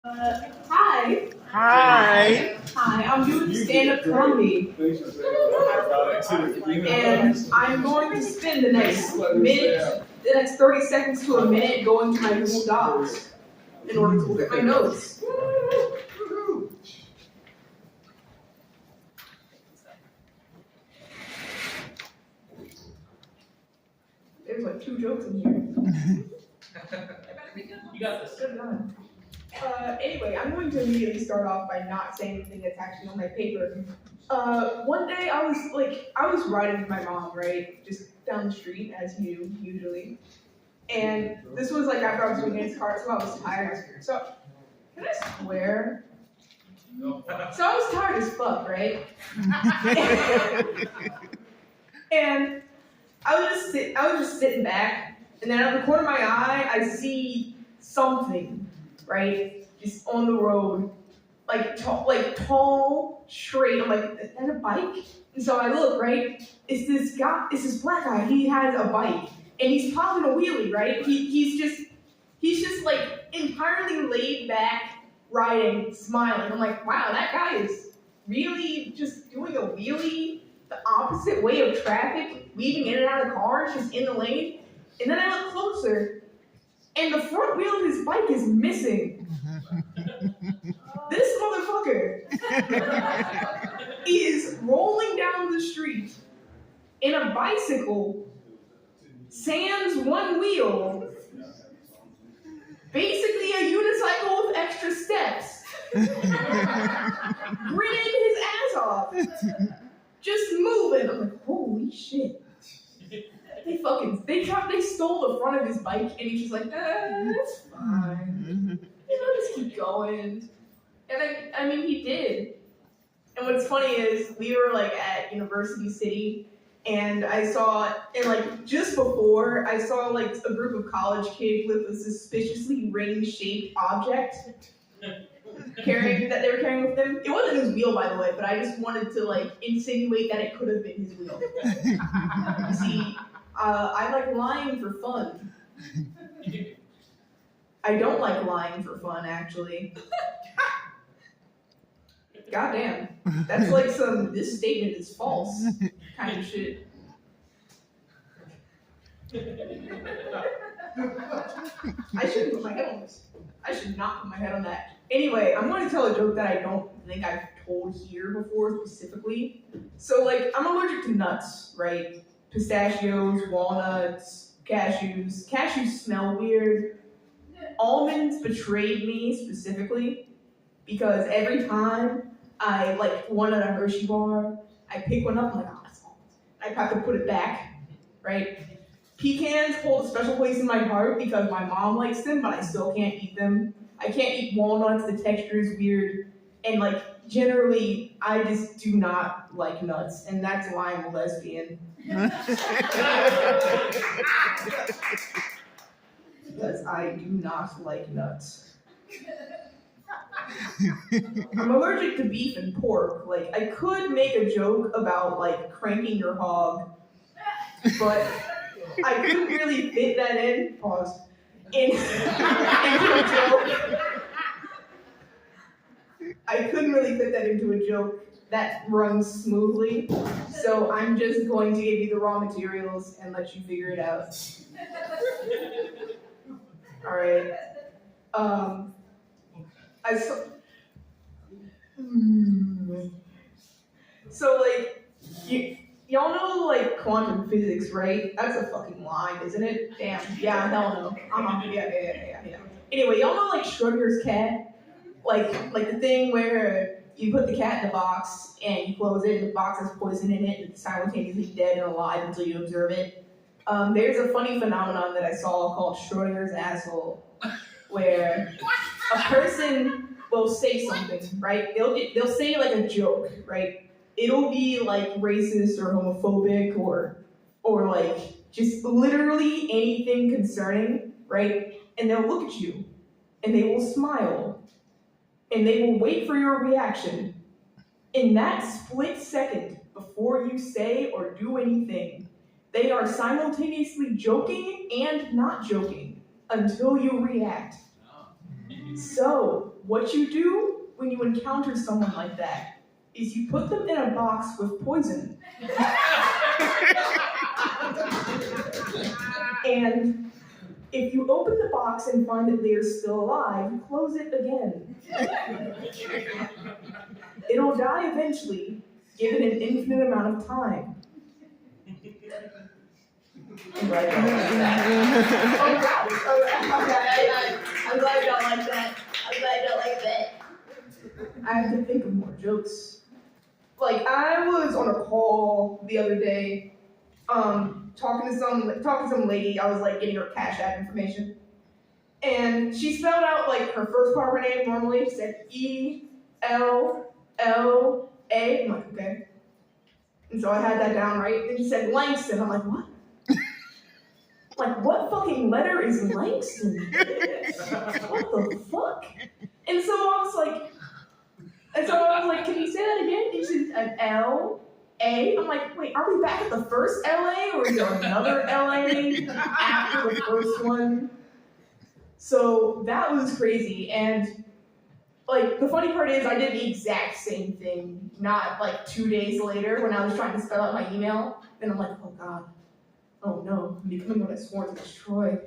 Hi. Hi. Hi, I'm doing stand-up comedy. And I'm going to spend the next 30 seconds to a minute going to my Google Docs in order to look at my notes. There's like 2 jokes in here. You got this. Good enough. Anyway, I'm going to immediately start off by not saying anything that's actually on my paper. One day I was riding with my mom, right? Just down the street, as you do, usually. And this was like after I was doing his car, so I was tired. So, can I swear? So I was tired as fuck, right? And I was just sitting back, and then out of the corner of my eye, I see something, right, just on the road, like tall, straight. I'm like, is that a bike? And so I look, right. It's this black guy. He has a bike, and he's popping a wheelie, right. He's just like entirely laid back, riding, smiling. I'm like, wow, that guy is really just doing a wheelie the opposite way of traffic, weaving in and out of cars, just in the lane. And then I look closer, and the front wheel of his bike is missing. This motherfucker is rolling down the street in a bicycle, sans one wheel, basically a unicycle with extra steps, grinning his ass off, just moving. I'm like, holy shit. They stole the front of his bike, and he's just like, that's fine. Just keep going. And I mean, he did. And what's funny is, we were like at University City, and just before, I saw like a group of college kids with a suspiciously ring-shaped object that they were carrying with them. It wasn't his wheel, by the way, but I just wanted to like insinuate that it could have been his wheel. You see, I like lying for fun. I don't like lying for fun, actually. Goddamn. That's like this statement is false kind of shit. I shouldn't put my head on this. I should not put my head on that. Anyway, I'm going to tell a joke that I don't think I've told here before specifically. So, like, I'm allergic to nuts, right? Pistachios, walnuts, cashews. Cashews smell weird. Almonds betrayed me specifically because every time I like one at a Hershey bar, I pick one up, I'm like, oh, that's almonds. I have to put it back, right? Pecans hold a special place in my heart because my mom likes them, but I still can't eat them. I can't eat walnuts, the texture is weird, and like generally, I just do not like nuts, and that's why I'm a lesbian. Because I do not like nuts. I'm allergic to beef and pork. Like, I could make a joke about like cranking your hog, but I couldn't really fit that in. Pause. Into a joke. I couldn't really fit that into a joke that runs smoothly. So I'm just going to give you the raw materials and let you figure it out. All right. So like, y'all know like quantum physics, right? That's a fucking line, isn't it? Damn. Yeah, hell no. Yeah. Anyway, y'all know like Schrodinger's cat? Like the thing where you put the cat in the box and you close it and the box has poison in it and it's simultaneously dead and alive until you observe it. There's a funny phenomenon that I saw called Schrodinger's asshole, where a person will say something, right? They'll say like a joke, right? It'll be like racist or homophobic or like just literally anything concerning, right? And they'll look at you and they will smile and they will wait for your reaction. In that split second before you say or do anything, they are simultaneously joking and not joking until you react. So, what you do when you encounter someone like that is you put them in a box with poison. And if you open the box and find that they are still alive, close it again. It'll die eventually, given an infinite amount of time. I'm glad y'all like that. Oh God. Okay. I'm glad y'all like that. I'm glad y'all like that. I have to think of more jokes. Like, I was on a call the other day, talking to some lady. I was like getting her Cash App information, and she spelled out like her first part of her name normally. She said ELLA. I'm like, okay. And so I had that down right. And she said Langston. I'm like, what? Like, what fucking letter is Langston? What the fuck? And so I was like, can you say that again? And she said an L-A. I'm like, wait, are we back at the first L-A, or is there another L-A after the first one? So that was crazy. And like, the funny part is I did the exact same thing, not like 2 days later when I was trying to spell out my email. And I'm like, oh God. Oh no, I'm becoming what I swore to destroy.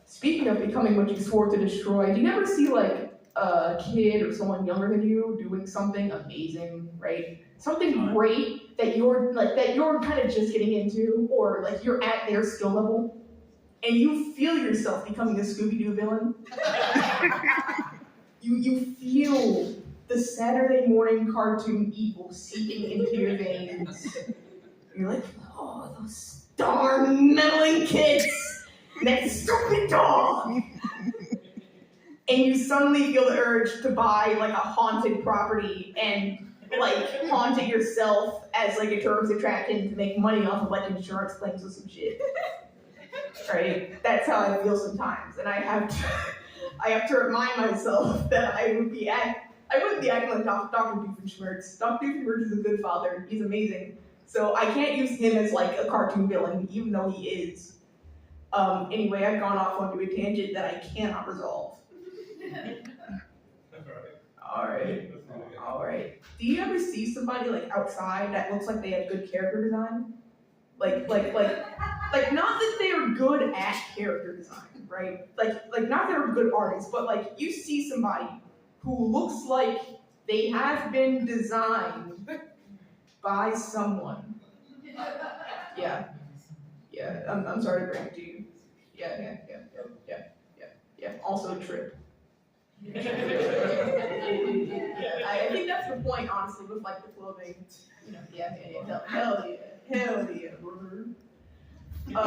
Speaking of becoming what you swore to destroy, do you ever see like a kid or someone younger than you doing something amazing, right? Something great that you're kind of just getting into, or like you're at their skill level, and you feel yourself becoming a Scooby-Doo villain. You feel the Saturday morning cartoon evil seeping into your veins. You're like, oh, those darn meddling kids, that stupid dog. And you suddenly feel the urge to buy like a haunted property and like haunt it yourself as like a tourist attraction to make money off of like insurance claims or some shit. Right? That's how I feel sometimes, and I have to remind myself that I wouldn't be acting like Dr. Doofenshmirtz. Dr. Doofenshmirtz is a good father. He's amazing. So I can't use him as like a cartoon villain, even though he is. Anyway, I've gone off onto a tangent that I cannot resolve. All right. Do you ever see somebody like outside that looks like they have good character design? Like not that they are good at character design, right? Like not that they're good artists, but like you see somebody who looks like they have been designed by someone. Yeah. I'm sorry to bring it to you. Yeah. Also Trip. I think that's the point, honestly, with like the clothing. You know, hell yeah. I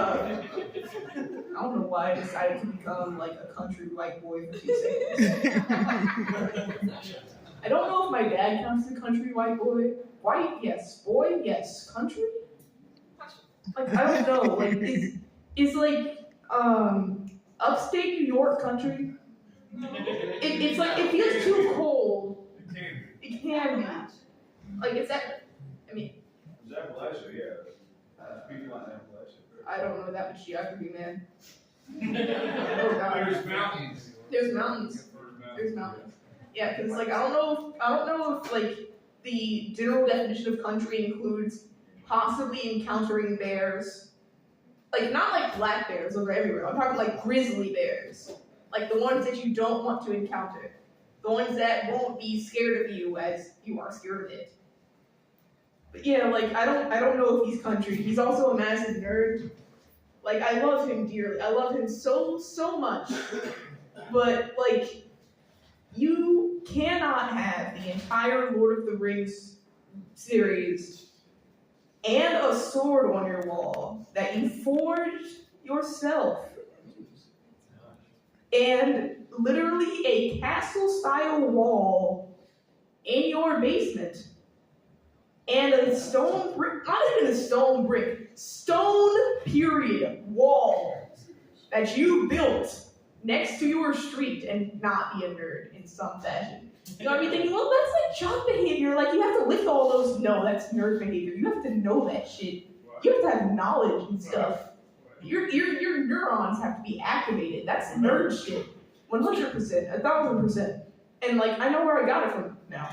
don't know why I decided to become like a country white boy for 2 seconds. I don't know if my dad counts as a country white boy. White, yes. Boy, yes. Country? Like, I don't know. Like, is like upstate New York country? It's like, it feels too cold. It can be. Like, it's that, I mean. It's Appalachia, yeah. People like Appalachia. I don't know that much geography, man. Oh, God. There's mountains. Yeah, because like I don't know if like the general definition of country includes possibly encountering bears. Like not like black bears, those are everywhere. I'm talking like grizzly bears. Like the ones that you don't want to encounter. The ones that won't be scared of you as you are scared of it. But yeah, like I don't know if he's country. He's also a massive nerd. Like I love him dearly. I love him so much. But like you cannot have the entire Lord of the Rings series and a sword on your wall that you forged yourself and literally a castle-style wall in your basement and a stone brick, not even a stone brick, stone period wall that you built next to your street and not be a nerd in some fashion. You know what I mean? Thinking, well, that's like jock behavior. Like, you have to lift all those. No, that's nerd behavior. You have to know that shit. You have to have knowledge and stuff. Your neurons have to be activated. That's nerd shit. 100%, 1,000%. And like, I know where I got it from now.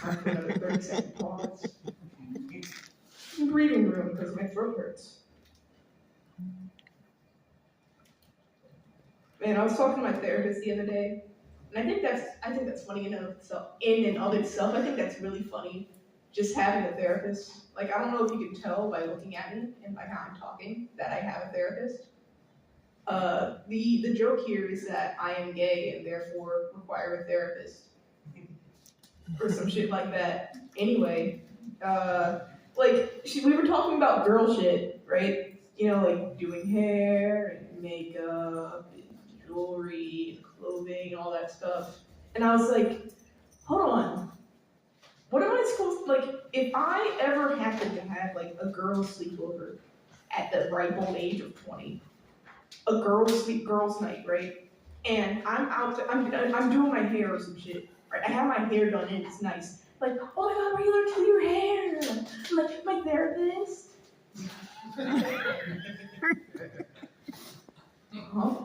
Another 30-second pause. Breathing room because my throat hurts. Man, I was talking to my therapist the other day, and I think that's funny in and of itself. I think that's really funny, just having a therapist. Like, I don't know if you can tell by looking at me and by how I'm talking that I have a therapist. The joke here is that I am gay and therefore require a therapist, or some shit like that. Anyway, we were talking about girl shit, right? You know, like doing hair and makeup and jewelry and clothing and all that stuff. And I was like, hold on. What am I supposed to, like, if I ever happen to have, like, a girl's sleepover at the ripe old age of 20, a girls' night, right? And I'm doing my hair or some shit, right? I have my hair done and it's nice. Like, oh my god, why you learn to do your hair? Like, my therapist. Huh?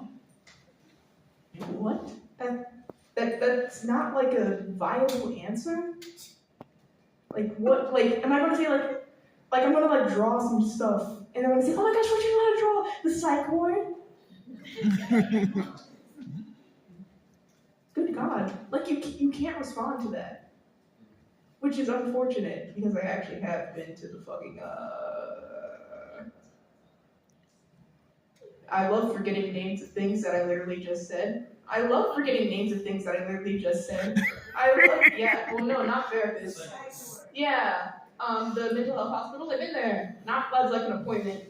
What? That's not like a viable answer? Like, what? Like, am I gonna say like I'm gonna like draw some stuff and I'm gonna say, oh my gosh, what do you want to draw? The psych ward? Good God. Like, you can't respond to that. Which is unfortunate, because I actually have been to the fucking, I love forgetting names of things that I literally just said. Yeah, well no, not therapists. Yeah, the mental health hospital, I've been there. Not as like an appointment,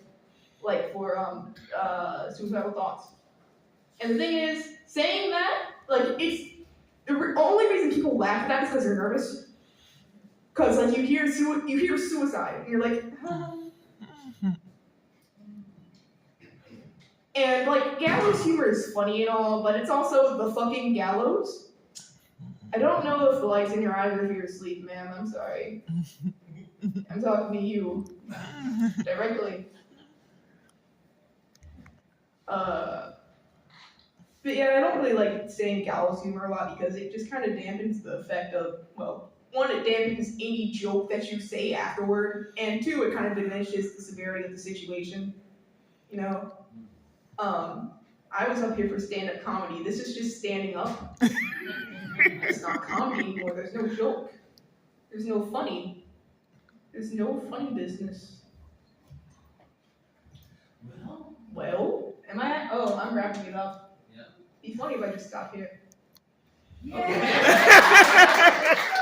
like for, suicidal thoughts. And the thing is, saying that, like, it's, the only reason people laugh at that is because they're nervous. Because, like, you hear suicide, and you're like, huh. And, like, gallows humor is funny and all, but it's also the fucking gallows. I don't know if the light's in your eyes or if you're asleep, ma'am. I'm sorry. I'm talking to you. Directly. But yeah, I don't really like saying gallows humor a lot because it just kind of dampens the effect of, well, one, it dampens any joke that you say afterward, and two, it kind of diminishes the severity of the situation, you know? I was up here for stand-up comedy. This is just standing up. It's not comedy anymore. There's no joke. There's no funny. There's no funny business. Well, am I? Oh, I'm wrapping it up. Yeah. It'd be funny if I just stopped here. Yeah. Okay.